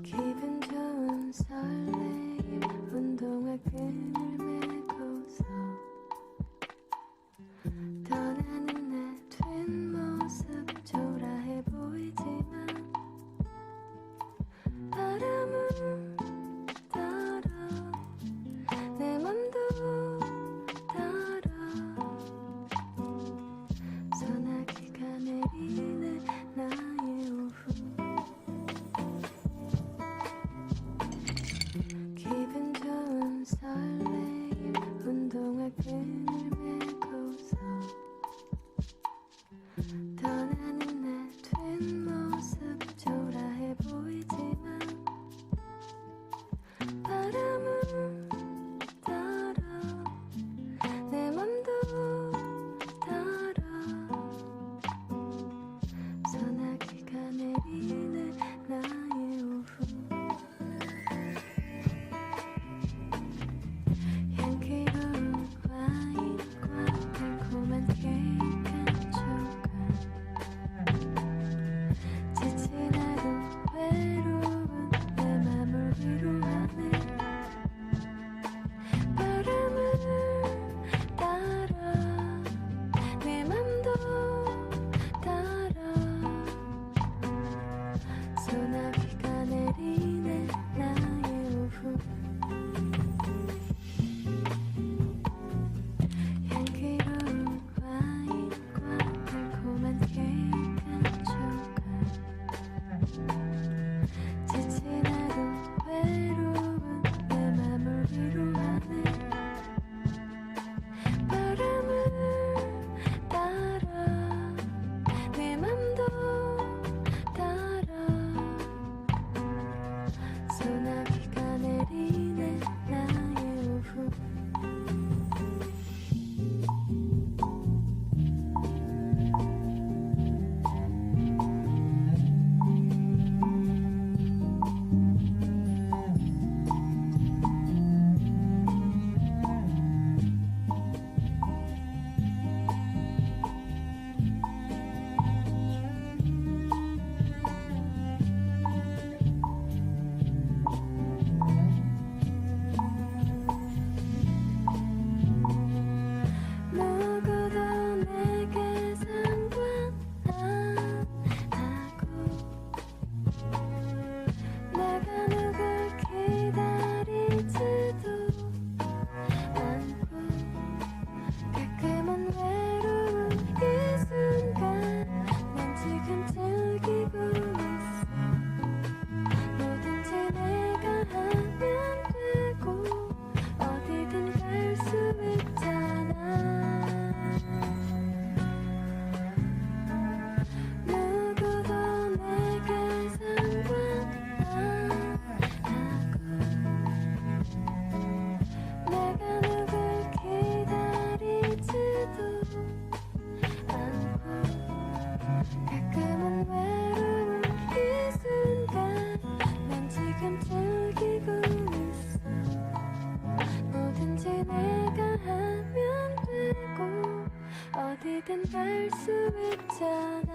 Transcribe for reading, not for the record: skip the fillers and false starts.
기분 좋은 설레임 운동화 끈을 메고서 떠나는 내 뒷모습 초라해 보이지만 바람은 따라 내 맘도 따라 소나기가 내리네 나의 오후 기분 좋은 설레임 운동화 끈을 메고서 떠나는 내 뒷모습 초라해 보이지만 바람은 따라 내 맘도 따라 소나기가 내리네 나의 오후 향기로운 와인과 달콤한 케이크 한 조각 지친 나도 외로운 내 맘을 위로하네 바람을 따라 내 맘도 따라 소나기가 내리네 나의 오후 향기로운 와인과 달콤한 케이크 한 조각 지친 나도 외로운 내 맘을 위로하네 바람을 따라 내 맘도 따라 소나기가 내리네 나의 오후 누구도 내게 상관 안 하고 내가 누굴 기다리지도 않고 가끔은 외로운 이 순간 난 지금 즐기고 있어 뭐든지 내가 하면 되고 어디든 갈 수 있잖아 누구도 내게 상관 안 하고 내가 누굴 기다리지도 않고 가끔은 외로운 이 순간 난 지금 즐기고 있어 뭐든지 내가 하면 되고 어디든 갈 수 있잖아